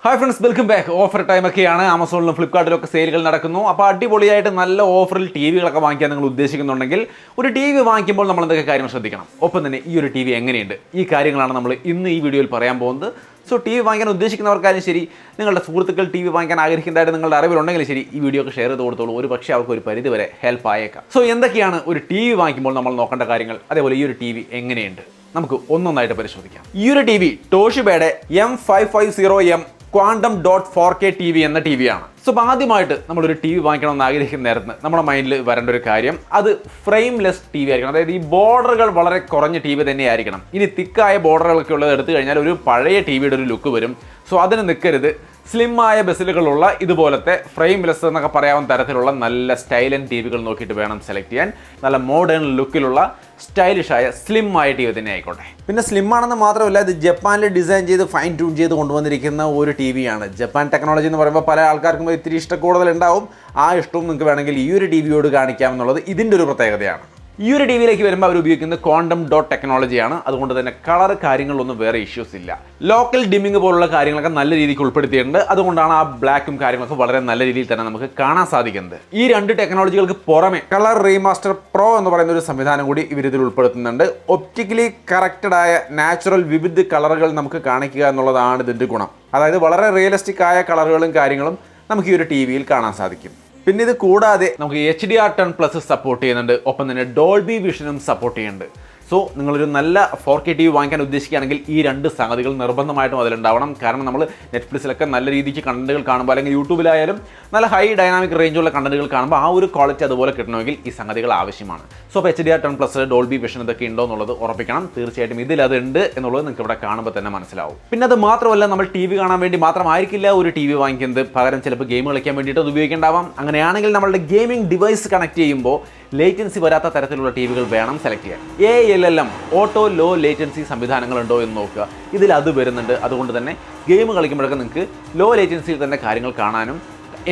Hi friends, welcome back. Offer time ഒക്കെയാണ് ആമസോണിലും ഫ്ലിപ്കാർട്ടിലും സെയിലുകൾ നടക്കുന്നു. അപ്പോൾ അടിപൊളിയായിട്ട് നല്ല ഓഫറിൽ ടിവികളൊക്കെ വാങ്ങിക്കാൻ നിങ്ങൾ ഉദ്ദേശിക്കുന്നുണ്ടെങ്കിൽ ഒരു ടിവി വാങ്ങിക്കുമ്പോൾ നമ്മൾ എന്തൊക്കെ കാര്യങ്ങൾ ശ്രദ്ധിക്കണം. ഒപ്പം തന്നെ ഈ ഒരു ടിവി എങ്ങനെയുണ്ട്? ഈ കാര്യങ്ങളാണ് നമ്മൾ ഇന്ന് ഈ വീഡിയോയിൽ പറയാൻ പോകുന്നത്. സോ ടിവി വാങ്ങിക്കാൻ ഉദ്ദേശിക്കുന്നവർക്കാരും ശരി, നിങ്ങളുടെ സുഹൃത്തുക്കൾ ടിവി വാങ്ങിക്കാൻ ആഗ്രഹിക്കുന്നതായിട്ട് നിങ്ങളുടെ അറിവിലുണ്ടെങ്കിലും ശരി, ഈ വീഡിയോ ഒക്കെ ഷെയർ ചെയ്ത് കൊടുത്തോളൂ. ഒരു പക്ഷേ അവർക്ക് ഒരു പരിധി വരെ ഹെൽപ്പ് ആയേക്കാം. സോ എന്തൊക്കെയാണ് ഒരു ടിവി വാങ്ങിക്കുമ്പോൾ നമ്മൾ നോക്കേണ്ട കാര്യങ്ങൾ, അതേപോലെ ഈ ഒരു ടിവി എങ്ങനെയുണ്ട്, നമുക്ക് ഒന്നൊന്നായിട്ട് പരിശോധിക്കാം. ഈ ഒരു ടിവി ടോഷിബയുടെ M550M QUANTOM 4K TV എന്ന ടി വിയാണ്. സോ ആദ്യമായിട്ട് നമ്മളൊരു ടി വി വാങ്ങിക്കണമെന്ന് ആഗ്രഹിക്കുന്ന നേരത്ത് നമ്മുടെ മൈൻഡിൽ വരേണ്ട ഒരു കാര്യം, അത് ഫ്രെയിംലെസ് ടി വി ആയിരിക്കണം. അതായത് ഈ ബോർഡറുകൾ വളരെ കുറഞ്ഞ ടി വി തന്നെ ആയിരിക്കണം. ഇനി തിക്കായ ബോർഡറുകളൊക്കെ ഉള്ളത് എടുത്തു കഴിഞ്ഞാൽ ഒരു പഴയ ടി വിയുടെ ഒരു ലുക്ക് വരും. സോ അതിന് നിൽക്കരുത്. സ്ലിമ്മായ ബെസിലുകളുള്ള ഇതുപോലത്തെ ഫ്രെയിംലെസ് എന്നൊക്കെ പറയാവുന്ന തരത്തിലുള്ള നല്ല സ്റ്റൈലൻ ടി വികൾ നോക്കിയിട്ട് വേണം സെലക്ട് ചെയ്യാൻ. നല്ല മോഡേൺ ലുക്കിലുള്ള സ്റ്റൈലിഷായ സ്ലിം ആയ ടി വി തന്നെ ആയിക്കോട്ടെ. പിന്നെ സ്ലിം ആണെന്ന് മാത്രമല്ല, ഇത് ജപ്പാനിൽ ഡിസൈൻ ചെയ്ത് ഫൈൻ ട്യൂൺ ചെയ്ത് കൊണ്ടുവന്നിരിക്കുന്ന ഒരു ടി വിയാണ്. ജപ്പാൻ ടെക്നോളജി എന്ന് പറയുമ്പോൾ പല ആൾക്കാർക്കും ഇത്തിരി ഇഷ്ടക്കൂടുതൽ ഉണ്ടാവും. ആ ഇഷ്ടവും നിങ്ങൾക്ക് വേണമെങ്കിൽ ഈ ഒരു ടി വിയോട് കാണിക്കാം എന്നുള്ളത് ഇതിൻ്റെ ഒരു പ്രത്യേകതയാണ്. ഈ ഒരു ടി വിയിലേക്ക് വരുമ്പോൾ അവർ ഉപയോഗിക്കുന്നത് ക്വാണ്ടം ഡോട്ട് ടെക്നോളജിയാണ്. അതുകൊണ്ട് തന്നെ കളർ കാര്യങ്ങളൊന്നും വേറെ ഇഷ്യൂസ് ഇല്ല. ലോക്കൽ ഡിമ്മിങ് പോലുള്ള കാര്യങ്ങളൊക്കെ നല്ല രീതിക്ക് ഉൾപ്പെടുത്തിയിട്ടുണ്ട്. അതുകൊണ്ടാണ് ആ ബ്ലാക്കും കാര്യങ്ങളൊക്കെ വളരെ നല്ല രീതിയിൽ തന്നെ നമുക്ക് കാണാൻ സാധിക്കുന്നത്. ഈ രണ്ട് ടെക്നോളജികൾക്ക് പുറമെ കളർ റീമാസ്റ്റർ പ്രോ എന്ന് പറയുന്ന ഒരു സംവിധാനം കൂടി ഇവരിതിൽ ഉൾപ്പെടുത്തുന്നുണ്ട്. ഒപ്റ്റിക്കലി കറക്റ്റഡ് ആയ നാച്ചുറൽ വിവിധ കളറുകൾ നമുക്ക് കാണിക്കുക എന്നുള്ളതാണ് ഇതിൻ്റെ ഗുണം. അതായത് വളരെ റിയലിസ്റ്റിക് ആയ കളറുകളും കാര്യങ്ങളും നമുക്ക് ഈ ഒരു ടി വിയിൽ കാണാൻ സാധിക്കും. പിന്നെ ഇത് കൂടാതെ നമുക്ക് HDR10+ സപ്പോർട്ട് ചെയ്യുന്നുണ്ട്. ഒപ്പം തന്നെ ഡോൾബി വിഷനും സപ്പോർട്ട് ചെയ്യുന്നുണ്ട്. സോ നിങ്ങളൊരു നല്ല 4K TV വാങ്ങിക്കാൻ ഉദ്ദേശിക്കുകയാണെങ്കിൽ ഈ രണ്ട് സംഗതികൾ നിർബന്ധമായിട്ടും അതിലുണ്ടാവണം. കാരണം നമ്മൾ നെറ്റ്ഫ്ലിക്സിലൊക്കെ നല്ല രീതിക്ക് കണ്ടന്റുകൾ കാണുമ്പോൾ, അല്ലെങ്കിൽ യൂട്യൂബിലായാലും നല്ല ഹൈ ഡൈനാമിക് റേഞ്ചുള്ള കണ്ടന്റുകൾ കാണുമ്പോൾ ആ ഒരു ക്വാളിറ്റി അതുപോലെ കിട്ടണമെങ്കിൽ ഈ സംഗതികൾ ആവശ്യമാണ്. സോ അപ്പോൾ HDR10+, ഡോൾബി വിഷൻ ഇതൊക്കെ ഉണ്ടോ എന്നുള്ളത് ഉറപ്പിക്കണം. തീർച്ചയായിട്ടും ഇതിൽ അതുണ്ട് എന്നുള്ളത് നിങ്ങൾക്ക് ഇവിടെ കാണുമ്പോൾ തന്നെ മനസ്സിലാവും. പിന്നെ അത് മാത്രമല്ല, നമ്മൾ ടി വി കാണാൻ വേണ്ടി മാത്രമായിരിക്കില്ല ഒരു ടി വി വാങ്ങിക്കുന്നത്. പകരം ചിലപ്പോൾ ഗെയിം കളിക്കാൻ വേണ്ടിയിട്ട് അത് ഉപയോഗിക്കേണ്ടാവാം. അങ്ങനെയാണെങ്കിൽ നമ്മളുടെ ഗെയിമിംഗ് ഡിവൈസ് കണക്ട് ചെയ്യുമ്പോൾ ലേറ്റൻസി വരാത്ത തരത്തിലുള്ള ടി വികൾ വേണം സെലക്ട് ചെയ്യാൻ. ALLM ഓട്ടോ ലോ ലേറ്റൻസി സംവിധാനങ്ങളുണ്ടോ എന്ന് നോക്കുക. ഇതിൽ അത് വരുന്നുണ്ട്. അതുകൊണ്ട് തന്നെ ഗെയിം കളിക്കുമ്പോഴൊക്കെ നിങ്ങൾക്ക് ലോ ലേറ്റൻസിയിൽ തന്നെ കാര്യങ്ങൾ കാണാനും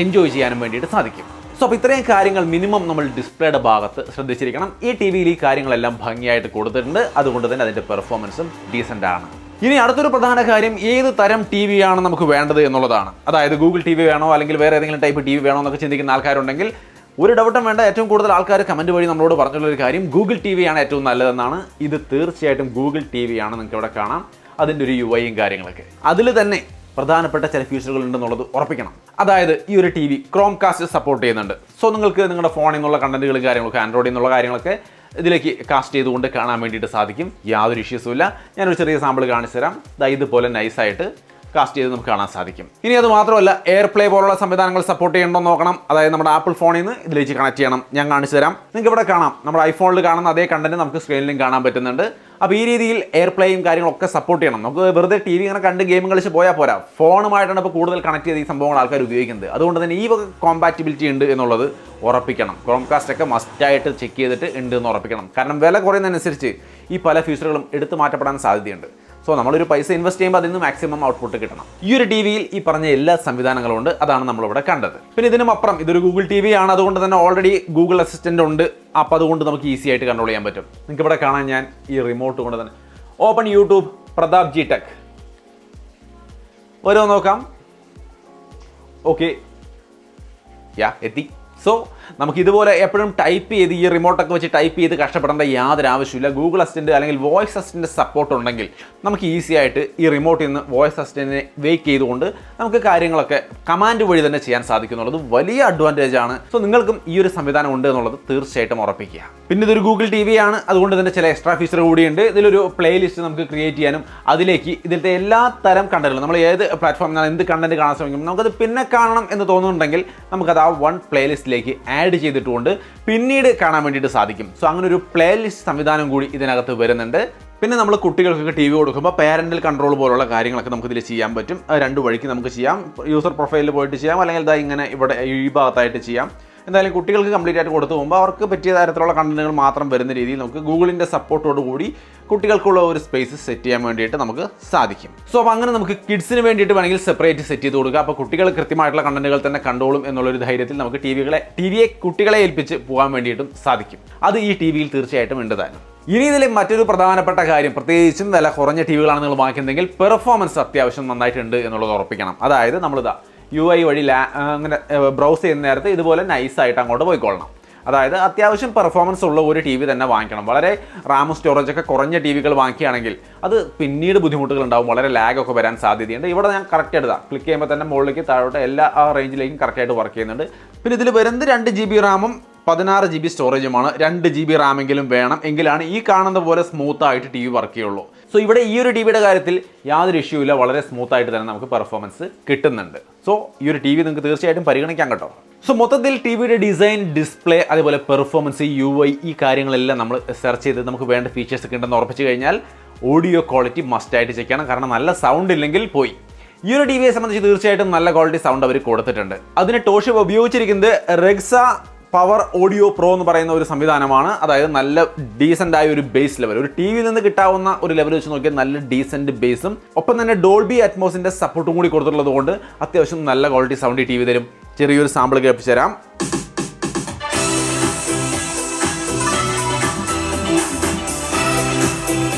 എൻജോയ് ചെയ്യാനും വേണ്ടിയിട്ട് സാധിക്കും. സോ അപ്പോൾ ഇത്രയും കാര്യങ്ങൾ മിനിമം നമ്മൾ ഡിസ്പ്ലേയുടെ ഭാഗത്ത് ശ്രദ്ധിച്ചിരിക്കണം. ഈ ടി വിയിൽ ഈ കാര്യങ്ങളെല്ലാം ഭംഗിയായിട്ട് കൊടുത്തിട്ടുണ്ട്. അതുകൊണ്ട് തന്നെ അതിൻ്റെ പെർഫോമൻസും ഡീസൻ്റ് ആണ്. ഇനി അടുത്തൊരു പ്രധാന കാര്യം, ഏത് തരം ടി വി ആണ് നമുക്ക് വേണ്ടത് എന്നുള്ളതാണ്. അതായത് ഗൂഗിൾ ടി വി വേണോ, അല്ലെങ്കിൽ വേറെ ഏതെങ്കിലും ടൈപ്പ് ടി വി വേണോ എന്നൊക്കെ ചിന്തിക്കുന്ന ആൾക്കാരുണ്ടെങ്കിൽ ഒരു ഡൗട്ടും വേണ്ട. ഏറ്റവും കൂടുതൽ ആൾക്കാർ കമൻറ്റ് വഴി നമ്മളോട് പറഞ്ഞുള്ളൊരു കാര്യം ഗൂഗിൾ ടി വി ആണ് ഏറ്റവും നല്ലതെന്നാണ്. ഇത് തീർച്ചയായിട്ടും ഗൂഗിൾ ടി വി ആണ്. നിങ്ങൾക്ക് ഇവിടെ കാണാം അതിൻ്റെ ഒരു UIയും കാര്യങ്ങളൊക്കെ. അതിൽ തന്നെ പ്രധാനപ്പെട്ട ചില ഫീച്ചറുകൾ ഉണ്ടെന്നുള്ളത് ഉറപ്പിക്കണം. അതായത് ഈ ഒരു ടി വി ക്രോംകാസ്റ്റ് സപ്പോർട്ട് ചെയ്യുന്നുണ്ട്. സോ നിങ്ങൾക്ക് നിങ്ങളുടെ ഫോണിൽ നിന്നുള്ള കണ്ടന്റുകളും കാര്യങ്ങളൊക്കെ, ആൻഡ്രോയിഡിൽ നിന്നുള്ള കാര്യങ്ങളൊക്കെ ഇതിലേക്ക് കാസ്റ്റ് ചെയ്തുകൊണ്ട് കാണാൻ വേണ്ടിയിട്ട് സാധിക്കും. യാതൊരു ഇഷ്യൂസും ഇല്ല. ഞാനൊരു ചെറിയ സാമ്പിൾ കാണിച്ചു തരാം. ഇതുപോലെ നൈസായിട്ട് കാസ്റ്റ് ചെയ്ത് നമുക്ക് കാണാൻ സാധിക്കും. ഇനി അത് മാത്രമല്ല, എയർപ്ലേ പോലുള്ള സംവിധാനങ്ങൾ സപ്പോർട്ട് ചെയ്യണമെന്ന് നോക്കണം. അതായത് നമ്മുടെ ആപ്പിൾ ഫോണിൽ നിന്ന് ഇതിലേക്ക് കണക്ട് ചെയ്യണം. ഞാൻ കാണിച്ചു തരാം. നിങ്ങൾക്ക് ഇവിടെ കാണാം, നമ്മുടെ ഐഫോണിൽ കാണുന്ന അതേ കണ്ടന്റ് നമുക്ക് സ്ക്രീനിലും കാണാൻ പറ്റുന്നുണ്ട്. അപ്പോൾ ഈ രീതിയിൽ എയർപ്ലേയും കാര്യങ്ങളൊക്കെ സപ്പോർട്ട് ചെയ്യണം. നമുക്ക് വെറുതെ ടി വി ഇങ്ങനെ കണ്ട് ഗെയിം കളിച്ച് പോയാൽ പോരാ. ഫോണുമായിട്ടാണ് ഇപ്പോൾ കൂടുതൽ കണക്ട് ചെയ്ത് ഈ സംഭവങ്ങൾ ആൾക്കാർ ഉപയോഗിക്കുന്നത്. അതുകൊണ്ട് തന്നെ ഈ വക കോമ്പാറ്റിബിലിറ്റി ഉണ്ട് എന്നുള്ളത് ഉറപ്പിക്കണം. ക്രോംകാസ്റ്റ് ഒക്കെ മസ്റ്റായിട്ട് ചെക്ക് ചെയ്തിട്ട് ഉണ്ട് എന്ന് ഉറപ്പിക്കണം. കാരണം വില കുറയുന്നതനുസരിച്ച് ഈ പല ഫീച്ചറുകളും എടുത്തു മാറ്റപ്പെടാൻ സാധ്യതയുണ്ട്. സോ നമ്മളൊരു പൈസ ഇൻവെസ്റ്റ് ചെയ്യുമ്പോൾ അതിൽ നിന്ന് മാക്സിമം ഔട്ട്പുട്ട് കിട്ടണം. ഈ ഒരു ടി വിയിൽ ഈ പറഞ്ഞ എല്ലാ സംവിധാനങ്ങളും ഉണ്ട്. അതാണ് നമ്മളിവിടെ കണ്ടത്. പിന്നെ ഇതിനും അപ്പുറം ഇതൊരു ഗൂഗിൾ ടി വി ആണ്. അതുകൊണ്ട് തന്നെ ഓൾറെഡി ഗൂഗിൾ അസിസ്റ്റൻ്റ് ഉണ്ട്. അപ്പോൾ അതുകൊണ്ട് നമുക്ക് ഈസി ആയിട്ട് കൺട്രോൾ ചെയ്യാൻ പറ്റും. നിങ്ങൾക്ക് ഇവിടെ കാണാൻ ഞാൻ ഈ റിമോട്ട് കൊണ്ട് തന്നെ open YouTube Pratap ji tech ഓരോ നോക്കാം. ഓക്കെ, എത്തി. സോ നമുക്ക് ഇതുപോലെ എപ്പോഴും ടൈപ്പ് ചെയ്ത് ഈ റിമോട്ടൊക്കെ വെച്ച് ടൈപ്പ് ചെയ്ത് കഷ്ടപ്പെടേണ്ട യാതൊരു ആവശ്യമില്ല. ഗൂഗിൾ അസിസ്റ്റൻ്റ് അല്ലെങ്കിൽ വോയിസ് അസിസ്റ്റൻ്റ് സപ്പോർട്ട് ഉണ്ടെങ്കിൽ നമുക്ക് ഈസി ആയിട്ട് ഈ റിമോട്ടിൽ നിന്ന് വോയിസ് അസിസ്റ്റൻറ്റിനെ വെയ്ക്ക് ചെയ്തുകൊണ്ട് നമുക്ക് കാര്യങ്ങളൊക്കെ കമാൻഡ് വഴി തന്നെ ചെയ്യാൻ സാധിക്കും എന്നുള്ളത് വലിയ അഡ്വാൻറ്റേജ് ആണ്. സോ നിങ്ങൾക്കും ഈ ഒരു സംവിധാനം ഉണ്ട് എന്നുള്ളത് തീർച്ചയായിട്ടും ഉറപ്പിക്കുക. പിന്നെ ഇതൊരു ഗൂഗിൾ ടി വി ആണ്. അതുകൊണ്ട് തന്നെ ചില എക്സ്ട്രാ ഫീച്ചർ കൂടിയുണ്ട്. ഇതിലൊരു പ്ലേലിസ്റ്റ് നമുക്ക് ക്രിയേറ്റ് ചെയ്യാനും അതിലേക്ക് ഇതിലത്തെ എല്ലാ തരം കണ്ടന്റുകളും നമ്മൾ ഏത് പ്ലാറ്റ്ഫോമിലാണ് എന്ത് കണ്ടന്റ് കാണാൻ ശ്രമിക്കും നമുക്കത് പിന്നെ കാണണം എന്ന് തോന്നുന്നുണ്ടെങ്കിൽ നമുക്കത് ആ വൺ പ്ലേലിസ്റ്റിലേക്ക് ആഡ് ചെയ്തിട്ടുകൊണ്ട് പിന്നീട് കാണാൻ വേണ്ടിയിട്ട് സാധിക്കും. സോ അങ്ങനെ ഒരു പ്ലേലിസ്റ്റ് സംവിധാനം കൂടി ഇതിനകത്ത് വരുന്നുണ്ട്. പിന്നെ നമ്മൾ കുട്ടികൾക്കൊക്കെ ടി വി കൊടുക്കുമ്പോൾ പാരൻ്റൽ കൺട്രോൾ പോലുള്ള കാര്യങ്ങളൊക്കെ നമുക്കിതിൽ ചെയ്യാൻ പറ്റും. രണ്ട് വഴിക്ക് നമുക്ക് ചെയ്യാം. യൂസർ പ്രൊഫൈലിൽ പോയിട്ട് ചെയ്യാം, അല്ലെങ്കിൽ ഇങ്ങനെ ഇവിടെ ഈ ഭാഗത്തായിട്ട് ചെയ്യാം. എന്തായാലും കുട്ടികൾക്ക് കംപ്ലീറ്റ് ആയിട്ട് കൊടുത്തു പോകുമ്പോൾ അവർക്ക് പറ്റിയ തരത്തിലുള്ള കണ്ടന്റുകൾ മാത്രം വരുന്ന രീതിയിൽ നമുക്ക് ഗൂഗിളിൻ്റെ സപ്പോർട്ടോട് കൂടി കുട്ടികൾക്കുള്ള ഒരു സ്പേസ് സെറ്റ് ചെയ്യാൻ വേണ്ടിയിട്ട് നമുക്ക് സാധിക്കും. സോ അപ്പോൾ അങ്ങനെ നമുക്ക് കിഡ്സിന് വേണ്ടിയിട്ട് വേണമെങ്കിൽ സെപ്പറേറ്റ് സെറ്റ് ചെയ്ത് കൊടുക്കുക. അപ്പോൾ കുട്ടികൾ കൃത്യമായിട്ടുള്ള കണ്ടന്റുകൾ തന്നെ കണ്ടോളും എന്നുള്ളൊരു ധൈര്യത്തിൽ നമുക്ക് ടിവിയെ കുട്ടികളെ ഏൽപ്പിച്ച് പോകാൻ വേണ്ടിയിട്ടും സാധിക്കും. അത് ഈ ടിവിയിൽ തീർച്ചയായിട്ടും ഉണ്ട് താനും. ഇനി ഇതിലെ മറ്റൊരു പ്രധാനപ്പെട്ട കാര്യം, പ്രത്യേകിച്ചും വില കുറഞ്ഞ ടിവികളാണ് നിങ്ങൾ വാങ്ങിക്കുന്നതെങ്കിൽ പെർഫോമൻസ് അത്യാവശ്യം നന്നായിട്ടുണ്ട് എന്നുള്ളത് ഉറപ്പിക്കണം. അതായത് നമ്മളിതാ UI വഴി അങ്ങനെ ബ്രൗസ് ചെയ്യുന്ന നേരത്ത് ഇതുപോലെ നൈസായിട്ട് അങ്ങോട്ട് പോയിക്കൊള്ളണം. അതായത് അത്യാവശ്യം പെർഫോമൻസ് ഉള്ള ഒരു ടി വി തന്നെ വാങ്ങിക്കണം. വളരെ റാം സ്റ്റോറേജ് ഒക്കെ കുറഞ്ഞ ടിവികൾ വാങ്ങിക്കുകയാണെങ്കിൽ അത് പിന്നീട് ബുദ്ധിമുട്ടുകൾ ഉണ്ടാവും, വളരെ ലാഗൊക്കെ വരാൻ സാധ്യതയുണ്ട്. ഇവിടെ ഞാൻ കറക്റ്റ് എടുത്താൽ ക്ലിക്ക് ചെയ്യുമ്പോൾ തന്നെ മുകളിലേക്ക് താഴോട്ട് എല്ലാ റേഞ്ചിലേക്കും കറക്റ്റായിട്ട് വർക്ക് ചെയ്യുന്നുണ്ട്. പിന്നെ ഇതിൽ വരുന്നത് 2 GB റാമും 16 GB സ്റ്റോറേജുമാണ്. 2 GB റാമെങ്കിലും വേണം, എങ്കിലാണ് ഈ കാണുന്ന പോലെ സ്മൂത്ത് ആയിട്ട് ടി വി വർക്ക് ചെയ്യുള്ളൂ. സോ ഇവിടെ ഈ ഒരു ടിവിയുടെ കാര്യത്തിൽ യാതൊരു ഇഷ്യൂ ഇല്ല, വളരെ സ്മൂത്ത് ആയിട്ട് തന്നെ നമുക്ക് പെർഫോമൻസ് കിട്ടുന്നുണ്ട്. സോ ഈ ഒരു ടി വി നിങ്ങൾക്ക് തീർച്ചയായിട്ടും പരിഗണിക്കാം കേട്ടോ. സോ മൊത്തത്തിൽ ടി വിയുടെ ഡിസൈൻ, ഡിസ്പ്ലേ, അതേപോലെ പെർഫോമൻസ്, UI ഈ കാര്യങ്ങളെല്ലാം നമ്മൾ സെർച്ച് ചെയ്ത് നമുക്ക് വേണ്ട ഫീച്ചേഴ്സ് ഒക്കെ ഉണ്ടെന്ന് ഉറപ്പിച്ച് കഴിഞ്ഞാൽ ഓഡിയോ ക്വാളിറ്റി മസ്റ്റായിട്ട് ചെക്ക് ചെയ്യണം. കാരണം നല്ല സൗണ്ട് ഇല്ലെങ്കിൽ പോയി. ഈ ഒരു ടിവിയെ സംബന്ധിച്ച് തീർച്ചയായിട്ടും നല്ല ക്വാളിറ്റി സൗണ്ട് അവർ കൊടുത്തിട്ടുണ്ട്. അതിന് ടോഷിബ ഉപയോഗിച്ചിരിക്കുന്നത് റെക്സ പവർ ഓഡിയോ പ്രോ എന്ന് പറയുന്ന ഒരു സംവിധാനമാണ്. അതായത് നല്ല ഡീസൻ്റ് ആയ ഒരു ബേസ് ലെവൽ, ഒരു ടി വിയിൽ നിന്ന് കിട്ടാവുന്ന ഒരു ലെവൽ വെച്ച് നോക്കിയാൽ നല്ല ഡീസൻറ്റ് ബേസും ഒപ്പം തന്നെ ഡോൾബി അറ്റ്മോസിൻ്റെ സപ്പോർട്ടും കൂടി കൊടുത്തിട്ടുള്ളത് കൊണ്ട് അത്യാവശ്യം നല്ല ക്വാളിറ്റി സൗണ്ട് ഈ ടി വി തരും. ചെറിയൊരു സാമ്പിൾ കേൾപ്പിച്ചു തരാം.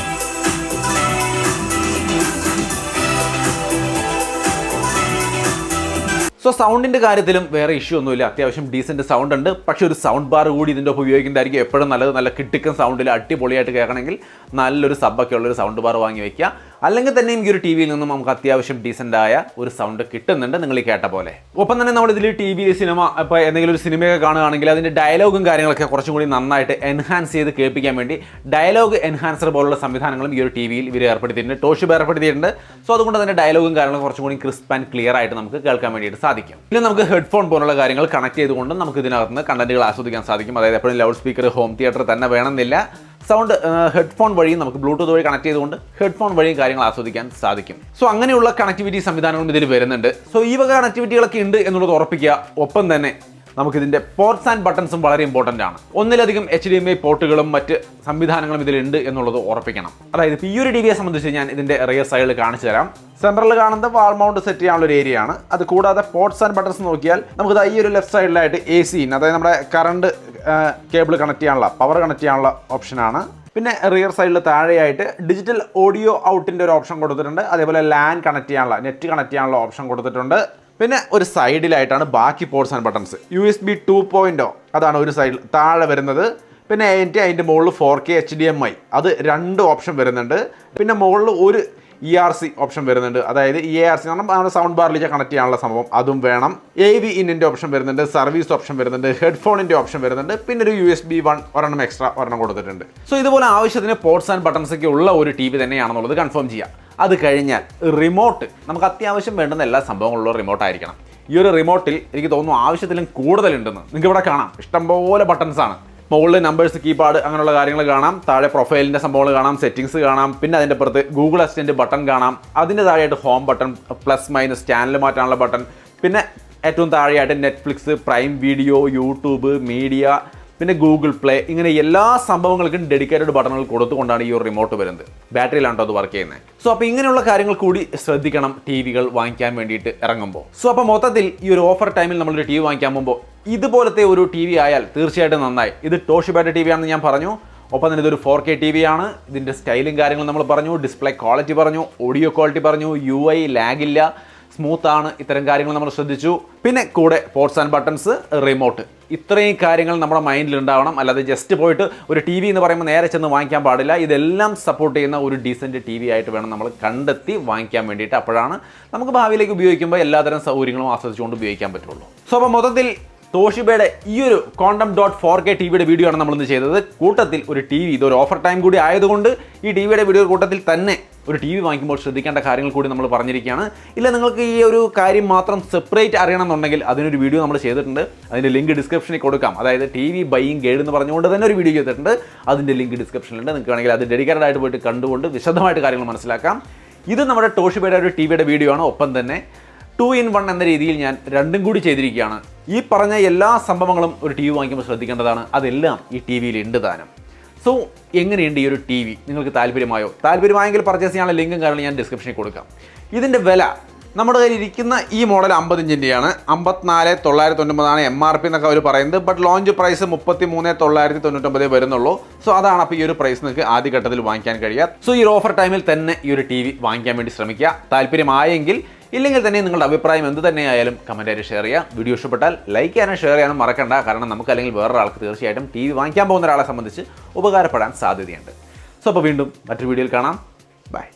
സോ സൗണ്ടിൻ്റെ കാര്യത്തിലും വേറെ ഇഷ്യൂ ഒന്നുമില്ല, അത്യാവശ്യം ഡീസൻറ്റ് സൗണ്ട് ഉണ്ട്. പക്ഷേ ഒരു സൗണ്ട് ബാർ കൂടി ഇതിൻ്റെ ഒപ്പം ഉപയോഗിക്കുന്നതായിരിക്കും എപ്പോഴും നല്ലത്. നല്ല കിട്ടിക്കൻ സൗണ്ടിൽ അടിപൊളിയായിട്ട് കേൾക്കണമെങ്കിൽ നല്ലൊരു സബ്ബൊക്കെ ഉള്ളൊരു സൗണ്ട് ബാർ വാങ്ങി വയ്ക്കുക. അല്ലെങ്കിൽ തന്നെയും ഈ ഒരു ടി വിയിൽ നിന്നും നമുക്ക് അത്യാവശ്യം ഡീസൻ്റായ ഒരു സൗണ്ട് കിട്ടുന്നുണ്ട്, നിങ്ങൾ ഈ കേട്ട പോലെ. ഒപ്പം തന്നെ നമ്മൾ ഇതിൽ ടി വി സിനിമ ഇപ്പോൾ എന്തെങ്കിലും ഒരു സിനിമയൊക്കെ കാണുകയാണെങ്കിൽ അതിൻ്റെ ഡയലോഗും കാര്യങ്ങളൊക്കെ കുറച്ചും കൂടി നന്നായിട്ട് എൻഹാൻസ് ചെയ്ത് കേൾപ്പിക്കാൻ വേണ്ടി ഡയലോഗ് എൻഹാൻസർ പോലുള്ള സംവിധാനങ്ങളും ഈ ഒരു ടി വിയിൽ ഇവർ ഏർപ്പെടുത്തിയിട്ടുണ്ട്, ടോഷിബ ഏർപ്പെടുത്തിയിട്ടുണ്ട്. സോ അതുകൊണ്ട് തന്നെ ഡയലോഗും കാര്യങ്ങളും കുറച്ചും കൂടി ക്രിസ്പ് ആൻഡ് ക്ലിയർ ആയിട്ട് നമുക്ക് കേൾക്കാൻ വേണ്ടിയിട്ട് സാധിക്കും. പിന്നെ നമുക്ക് ഹെഡ്ഫോൺ പോലുള്ള കാര്യങ്ങൾ കണക്ട് ചെയ്തുകൊണ്ട് നമുക്ക് ഇതിനകത്ത് നിന്ന് കണ്ടന്റുകൾ ആസ്വദിക്കാൻ സാധിക്കും. അതായത് എപ്പോഴും ലൗഡ് സ്പീക്കർ, ഹോം തിയേറ്റർ തന്നെ വേണമെന്നില്ല. സൗണ്ട് ഹെഡ്ഫോൺ വഴിയും നമുക്ക് ബ്ലൂടൂത്ത് വഴി കണക്ട് ചെയ്തുകൊണ്ട് ഹെഡ്ഫോൺ വഴിയും കാര്യങ്ങൾ ആസ്വദിക്കാൻ സാധിക്കും. സോ അങ്ങനെയുള്ള കണക്ടിവിറ്റി സംവിധാനങ്ങളും ഇതിൽ വരുന്നുണ്ട്. സോ ഈ വക കണക്ടിവിറ്റികളൊക്കെ ഉണ്ട് എന്നുള്ളത് ഉറപ്പിക്കുക. ഒപ്പം തന്നെ നമുക്കിതിൻ്റെ പോർട്സ് ആൻഡ് ബട്ടൺസും വളരെ ഇമ്പോർട്ടൻ്റ് ആണ്. ഒന്നിലധികം HDMI പോർട്ടുകളും മറ്റ് സംവിധാനങ്ങളും ഇതിലുണ്ട് എന്നുള്ളത് ഉറപ്പിക്കണം. അതായത് ഇപ്പോൾ ഈ ഒരു ടി വിയെ സംബന്ധിച്ച് ഞാൻ ഇതിൻ്റെ റിയർ സൈഡിൽ കാണിച്ചു തരാം. സെൻട്രലിൽ കാണുന്നത് വാൾ മൗണ്ട് സെറ്റ് ചെയ്യാനുള്ള ഒരു ഏരിയ ആണ്. അത് കൂടാതെ പോർട്സ് ആൻഡ് ബട്ടൺസ് നോക്കിയാൽ നമുക്ക് ഈ ഒരു ലെഫ്റ്റ് സൈഡിലായിട്ട് AC ഇൻ, അതായത് നമ്മുടെ കറണ്ട് കേബിൾ കണക്ട് ചെയ്യാനുള്ള, പവർ കണക്ട് ചെയ്യാനുള്ള ഓപ്ഷനാണ്. പിന്നെ റിയർ സൈഡിൽ താഴെയായിട്ട് ഡിജിറ്റൽ ഓഡിയോ ഔട്ടിൻ്റെ ഒരു ഓപ്ഷൻ കൊടുത്തിട്ടുണ്ട്. അതേപോലെ LAN കണക്ട് ചെയ്യാനുള്ള, നെറ്റ് കണക്ട് ചെയ്യാനുള്ള ഓപ്ഷൻ കൊടുത്തിട്ടുണ്ട്. പിന്നെ ഒരു സൈഡിലായിട്ടാണ് ബാക്കി പോർട്സ് ആൻഡ് ബട്ടൺസ്. USB 2.0 അതാണ് ഒരു സൈഡിൽ താഴെ വരുന്നത്. പിന്നെ അതിൻ്റെ മുകളിൽ 4K HDMI അത് 2 ഓപ്ഷൻ വരുന്നുണ്ട്. പിന്നെ മുകളിൽ ഒരു ERC ഓപ്ഷൻ വരുന്നുണ്ട്. അതായത് EARC നമ്മുടെ സൗണ്ട് ബാറിലേക്ക് കണക്ട് ചെയ്യാനുള്ള സംഭവം അതും വേണം. AV ഇന്നിൻ്റെ ഓപ്ഷൻ വരുന്നുണ്ട്, സർവീസ് ഓപ്ഷൻ വരുന്നുണ്ട്, ഹെഡ്ഫോണിൻ്റെ ഓപ്ഷൻ വരുന്നുണ്ട്. പിന്നെ ഒരു USB 1 ഒരെണ്ണം എക്സ്ട്രാ ഒരെണ്ണം കൊടുത്തിട്ടുണ്ട്. സോ ഇതുപോലെ ആവശ്യത്തിന് പോർട്സ് ആൻഡ് ബട്ടൺസ് ഒക്കെ ഉള്ള ഒരു ടി വി തന്നെയാണെന്നുള്ളത് കൺഫേം ചെയ്യാം. അത് കഴിഞ്ഞാൽ റിമോട്ട്, നമുക്ക് അത്യാവശ്യം വേണ്ടുന്ന എല്ലാ സംഭവങ്ങളുള്ള റിമോട്ട് ആയിരിക്കണം. ഈ ഒരു റിമോട്ടിൽ എനിക്ക് തോന്നുന്നു ആവശ്യത്തിലും കൂടുതലുണ്ടെന്ന്. നിങ്ങൾക്ക് ഇവിടെ കാണാം, ഇഷ്ടംപോലെ ബട്ടൺസാണ്. മുകളിൽ നമ്പേഴ്സ്, കീപാഡ് അങ്ങനെയുള്ള കാര്യങ്ങൾ കാണാം. താഴെ പ്രൊഫൈലിൻ്റെ സംഭവങ്ങൾ കാണാം, സെറ്റിംഗ്സ് കാണാം. പിന്നെ അതിൻ്റെ പുറത്ത് ഗൂഗിൾ അസിസ്റ്റൻറ്റ് ബട്ടൺ കാണാം. അതിൻ്റെ താഴെയായിട്ട് home button, plus minus channel മാറ്റാനുള്ള ബട്ടൺ. പിന്നെ ഏറ്റവും താഴെയായിട്ട് Netflix, prime video, YouTube, media, പിന്നെ ഗൂഗിൾ പ്ലേ, ഇങ്ങനെ എല്ലാ സംഭവങ്ങൾക്കും ഡെഡിക്കേറ്റഡ് ബട്ടണുകൾ കൊടുത്തുകൊണ്ടാണ് ഈ ഒരു റിമോട്ട് വരുന്നത്. ബാറ്ററിയിലാണ് അത് വർക്ക് ചെയ്യുന്നത്. സോ അപ്പോൾ ഇങ്ങനെയുള്ള കാര്യങ്ങൾ കൂടി ശ്രദ്ധിക്കണം ടി വികൾ വാങ്ങിക്കാൻ വേണ്ടിയിട്ട് ഇറങ്ങുമ്പോൾ. സോ അപ്പോൾ മൊത്തത്തിൽ ഈ ഒരു ഓഫർ ടൈമിൽ നമ്മളൊരു ടി വി വാങ്ങിക്കാൻ പോകുമ്പോൾ ഇതുപോലത്തെ ഒരു ടി വി ആയാൽ തീർച്ചയായിട്ടും നന്നായി. ഇത് ടോഷിബയുടെ ടി വി ആണെന്ന് ഞാൻ പറഞ്ഞു. ഒപ്പം തന്നെ ഇതൊരു 4K ടി വി ആണ്. ഇതിൻ്റെ സ്റ്റൈലും കാര്യങ്ങളും നമ്മൾ പറഞ്ഞു, ഡിസ്പ്ലേ ക്വാളിറ്റി പറഞ്ഞു, ഓഡിയോ ക്വാളിറ്റി പറഞ്ഞു, UI ലാഗില്ല, സ്മൂത്ത് ആണ്, ഇത്തരം കാര്യങ്ങൾ നമ്മൾ ശ്രദ്ധിച്ചു. പിന്നെ കൂടെ പോർട്സ് ആൻഡ് ബട്ടൺസ്, റിമോട്ട്, ഇത്രയും കാര്യങ്ങൾ നമ്മുടെ മൈൻഡിൽ ഉണ്ടാവണം. അല്ലാതെ ജസ്റ്റ് പോയിട്ട് ഒരു ടി വി എന്ന് പറയുമ്പോൾ നേരെ ചെന്ന് വാങ്ങിക്കാൻ പാടില്ല. ഇതെല്ലാം സപ്പോർട്ട് ചെയ്യുന്ന ഒരു ഡീസൻറ്റ് ടി വി ആയിട്ട് വേണം നമ്മൾ കണ്ടെത്തി വാങ്ങിക്കാൻ വേണ്ടിയിട്ട്. അപ്പോഴാണ് നമുക്ക് ഭാവിയിലേക്ക് ഉപയോഗിക്കുമ്പോൾ എല്ലാതരം സൗകര്യങ്ങളും ആസ്വദിച്ചുകൊണ്ട് ഉപയോഗിക്കാൻ പറ്റുള്ളൂ. സോ അപ്പോൾ മൊത്തത്തിൽ തോഷിബയുടെ ഈ ഒരു QUANTOM.4K ടി വിയുടെ വീഡിയോ ആണ് നമ്മളിന്ന് ചെയ്തത്. കൂട്ടത്തിൽ ഒരു ടി വി, ഇതൊരു ഓഫർ ടൈം കൂടി ആയതുകൊണ്ട് ഈ ടി വിയുടെ വീഡിയോ കൂട്ടത്തിൽ തന്നെ ഒരു ടി വി വാങ്ങിക്കുമ്പോൾ ശ്രദ്ധിക്കേണ്ട കാര്യങ്ങൾ കൂടി നമ്മൾ പറഞ്ഞിരിക്കുകയാണ്. ഇല്ല നിങ്ങൾക്ക് ഈ ഒരു കാര്യം മാത്രം സെപ്പറേറ്റ് അറിയണമെന്നുണ്ടെങ്കിൽ അതിനൊരു വീഡിയോ നമ്മൾ ചെയ്തിട്ടുണ്ട്. അതിൻ്റെ ലിങ്ക് ഡിസ്ക്രിപ്ഷനിൽ കൊടുക്കാം. അതായത് ടി വി ബൈയിങ് ഗൈഡ് എന്ന് പറഞ്ഞുകൊണ്ട് തന്നെ ഒരു വീഡിയോ ചെയ്തിട്ടുണ്ട്. അതിൻ്റെ ലിങ്ക് ഡിസ്ക്രിപ്ഷനിലുണ്ട്. നിങ്ങൾക്ക് വേണമെങ്കിൽ അത് ഡെഡിക്കേറ്റഡ് ആയിട്ട് പോയിട്ട് കണ്ടുകൊണ്ട് വിശദമായിട്ട് കാര്യങ്ങൾ മനസ്സിലാക്കാം. ഇത് നമ്മുടെ ടോഷിബയുടെ ഒരു ടി വിയുടെ വീഡിയോ ആണ്. ഒപ്പം തന്നെ 2-in-1 എന്ന രീതിയിൽ ഞാൻ രണ്ടും കൂടി ചെയ്തിരിക്കുകയാണ്. ഈ പറഞ്ഞ എല്ലാ സംഭവങ്ങളും ഒരു ടി വി വാങ്ങിക്കുമ്പോൾ ശ്രദ്ധിക്കേണ്ടതാണ്. അതെല്ലാം ഈ ടി വിയിൽ ഉണ്ട് താനും. സോ എങ്ങനെയുണ്ട് ഈ ഒരു ടി വി? നിങ്ങൾക്ക് താല്പര്യമായെങ്കിൽ പർച്ചേസ് ചെയ്യാനുള്ള ലിങ്കും കാരണം ഞാൻ ഡിസ്ക്രിപ്ഷനിൽ കൊടുക്കാം. ഇതിൻ്റെ വില നമ്മുടെ കയ്യിൽ ഇരിക്കുന്ന ഈ മോഡൽ 50 ഇഞ്ചിൻ്റെയാണ്. 54,999 MRP എന്നൊക്കെ അവർ പറയുന്നത്. ബട്ട് ലോഞ്ച് പ്രൈസ് 33,999 വരുന്നുള്ളൂ. സോ അതാണ് അപ്പോൾ ഈ ഒരു പ്രൈസ് നിങ്ങൾക്ക് ആദ്യഘട്ടത്തിൽ വാങ്ങിക്കാൻ കഴിയുക. സോ ഈ ഓഫർ ടൈമിൽ തന്നെ ഈ ഒരു ടി വി വാങ്ങിക്കാൻ വേണ്ടി ശ്രമിക്കുക. താല്പര്യമായെങ്കിൽ, ഇല്ലെങ്കിൽ തന്നെ നിങ്ങളുടെ അഭിപ്രായം എന്ത് തന്നെയായാലും കമൻറ്റായിട്ട് ഷെയർ ചെയ്യുക. വീഡിയോ ഇഷ്ടപ്പെട്ടാൽ ലൈക്ക് ചെയ്യാനും ഷെയർ ചെയ്യാനും മറക്കണ്ട. കാരണം നമുക്ക് അല്ലെങ്കിൽ വേറൊരാൾക്ക് തീർച്ചയായിട്ടും ടി വി വാങ്ങിക്കാൻ പോകുന്ന ഒരാളെ സംബന്ധിച്ച് ഉപകാരപ്പെടാൻ സാധ്യതയുണ്ട്. സോ അപ്പോൾ വീണ്ടും മറ്റൊരു വീഡിയോയിൽ കാണാം. ബൈ.